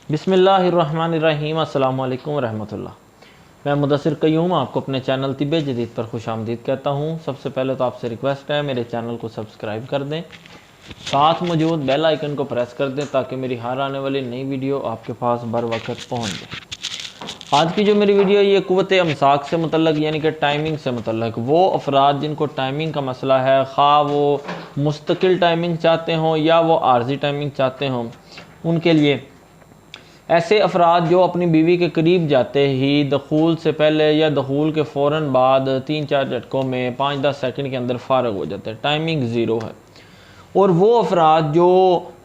बिस्मिल्लाहिर्रहमानिर्रहीम, अस्सलामु अलैकुम रहमतुल्लाह। मैं मुदस्सिर क़य्यूम आपको अपने चैनल तिब्बे जदीद पर खुशामदीद कहता हूँ। सबसे पहले तो आपसे रिक्वेस्ट है मेरे चैनल को सब्सक्राइब कर दें, साथ मौजूद बेल आइकन को प्रेस कर दें ताकि मेरी हर आने वाली नई वीडियो आपके पास बर वक्त पहुँच जाए। आज की जो मेरी वीडियो ये क़ुव्वत अमसाक से मुतल्लक़ यानी कि टाइमिंग से मुतल्लक़, वो अफराद जिनको टाइमिंग का मसला है, ख़्वाह वो मुस्तकिल टाइमिंग चाहते हों या वो आर्जी टाइमिंग चाहते हों, उनके लिए ऐसे अफराद जो अपनी बीवी के करीब जाते ही दखूल से पहले या दखूल के फ़ौरन बाद 3-4 झटकों में 5-10 सेकंड के अंदर फ़ारग हो जाते हैं, टाइमिंग ज़ीरो है। और वो अफराद जो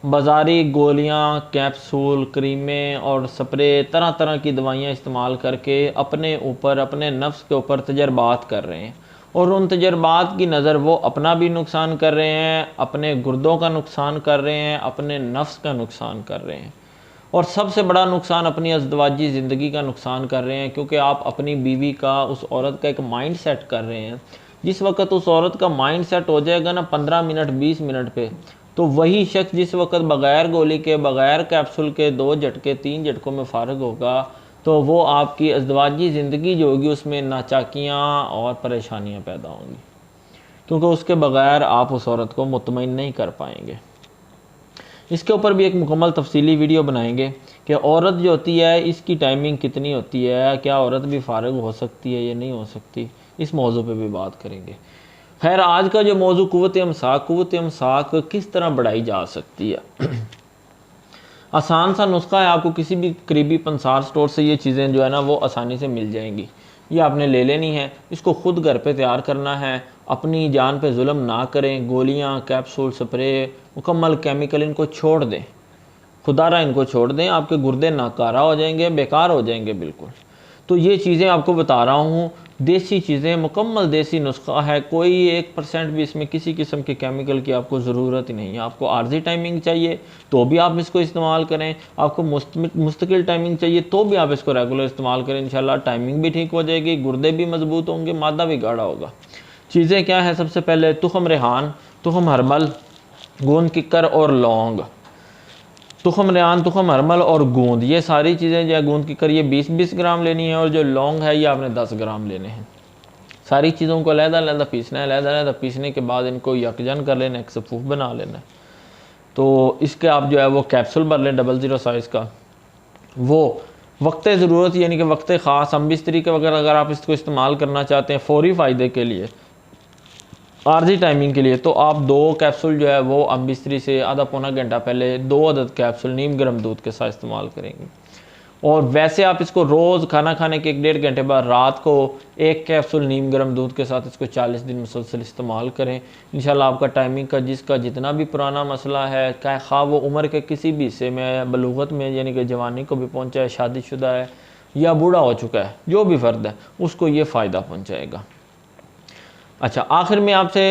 बाज़ारी गोलियां, कैप्सूल, क्रीमें और स्प्रे, तरह तरह की दवाइयाँ इस्तेमाल करके अपने ऊपर, अपने नफ्स के ऊपर तजर्बात कर रहे हैं और उन तजर्बात की नज़र वो अपना भी नुकसान कर रहे हैं, अपने गुर्दों का नुकसान कर रहे हैं, अपने नफ्स का नुकसान कर रहे हैं और सबसे बड़ा नुकसान अपनी अज़दवाजी ज़िंदगी का नुकसान कर रहे हैं। क्योंकि आप अपनी बीवी का, उस औरत का एक माइंड सेट कर रहे हैं। जिस वक्त उस औरत का माइंड सेट हो जाएगा ना 15 मिनट 20 मिनट पे, तो वही शख्स जिस वक्त बग़ैर गोली के, बग़ैर कैप्सूल के 2 झटके 3 झटकों में फ़ारग होगा, तो वो आपकी अज़दवाजी ज़िंदगी जो होगी उसमें नाचाकियाँ और परेशानियाँ पैदा होंगी, क्योंकि उसके बग़ैर आप उस औरत को मुतमईन नहीं कर पाएंगे। इसके ऊपर भी एक मुकम्मल तफसीली वीडियो बनाएंगे कि औरत जो होती है इसकी टाइमिंग कितनी होती है, क्या औरत भी फ़ारिग हो सकती है या नहीं हो सकती, इस मौजू पे भी बात करेंगे। खैर, आज का जो मौजू क़ुव्वत अमसाक किस तरह बढ़ाई जा सकती है। आसान सा नुस्खा है, आपको किसी भी करीबी पंसार स्टोर से ये चीज़ें जो है ना वो आसानी से मिल जाएंगी। ये आपने ले लेनी है, इसको ख़ुद घर पे तैयार करना है। अपनी जान पे जुल्म ना करें। गोलियां, कैप्सूल, स्प्रे, मुकम्मल केमिकल इनको छोड़ दें, खुदारा इनको छोड़ दें। आपके गुर्दे नाकारा हो जाएंगे, बेकार हो जाएंगे बिल्कुल। तो ये चीज़ें आपको बता रहा हूँ, देसी चीज़ें, मुकम्मल देसी नुस्खा है। कोई 1% भी इसमें किसी किस्म के केमिकल की आपको ज़रूरत ही नहीं है। आपको आर्जी टाइमिंग चाहिए तो भी आप इसको इस्तेमाल करें, आपको मुस्तकिल टाइमिंग चाहिए तो भी आप इसको रेगुलर इस्तेमाल करें। इंशाल्लाह टाइमिंग भी ठीक हो जाएगी, गुर्दे भी मजबूत होंगे, मादा भी गाढ़ा होगा। चीज़ें क्या है, सबसे पहले तुखम रेहान, तुखम हरमल, गोंद किक्कर और लौंग। तुखम रेहान, तुखम हरमल और गोंद, ये सारी चीज़ें जो है, गोंद किक्कर ये 20-20 ग्राम लेनी है और जो लौंग है ये आपने 10 ग्राम लेने हैं। सारी चीज़ों को अलग-अलग पीसना है। अलग-अलग पीसने के बाद इनको यकजन कर लेना, एक सफ़ूफ बना लेना है। तो इसके आप जो है वो कैप्सूल भर लें 00 साइज़ का। वो वक्त ज़रूरत यानी कि वक्त ख़ास हम इस तरीके वगैरह अगर आप इसको इस्तेमाल करना चाहते हैं फ़ौरी फ़ायदे के लिए, आर्जी टाइमिंग के लिए, तो आप 2 कैप्सूल जो है वो अम्बिस्तरी से आधा पौना घंटा पहले 2 अदद कैप्सूल नीम गर्म दूध के साथ इस्तेमाल करेंगे। और वैसे आप इसको रोज़ खाना खाने के 1-1.5 घंटे बाद रात को 1 कैप्सूल नीम गर्म दूध के साथ इसको 40 दिन मुसलसल इस्तेमाल करें। इंशाल्लाह आपका टाइमिंग का जिसका जितना भी पुराना मसला है, खा वो उम्र के किसी भी हिस्से में, बलूगत में यानी कि जवानी को भी पहुँचा है, शादीशुदा है या बूढ़ा हो चुका है, जो भी फ़र्द है उसको ये फ़ायदा पहुँचाएगा। अच्छा, आखिर में आपसे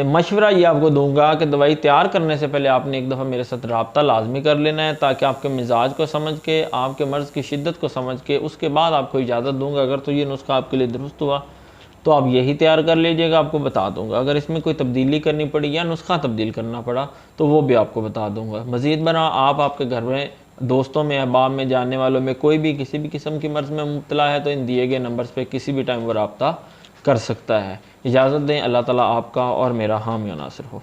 मशवरा ये आपको दूंगा कि दवाई तैयार करने से पहले आपने एक दफ़ा मेरे साथ रब्ता लाजमी कर लेना है, ताकि आपके मिजाज को समझ के, आपके मर्ज़ की शिद्दत को समझ के उसके बाद आपको इजाज़त दूंगा। अगर तो ये नुस्खा आपके लिए दुरुस्त हुआ तो आप यही तैयार कर लीजिएगा, आपको बता दूंगा। अगर इसमें कोई तब्दीली करनी पड़ी या नुस्खा तब्दील करना पड़ा तो वो भी आपको बता दूंगा। मज़ीद बना आप आपके घर में, दोस्तों में, अहबाब में, जानने वालों में कोई भी किसी भी किस्म की मर्ज़ में मुब्तला है तो इन दिए गए नंबर्स पर किसी भी टाइम वो रब्ता कर सकता है। इजाज़त दें। अल्लाह ताला आपका और मेरा हामी और नासिर हो।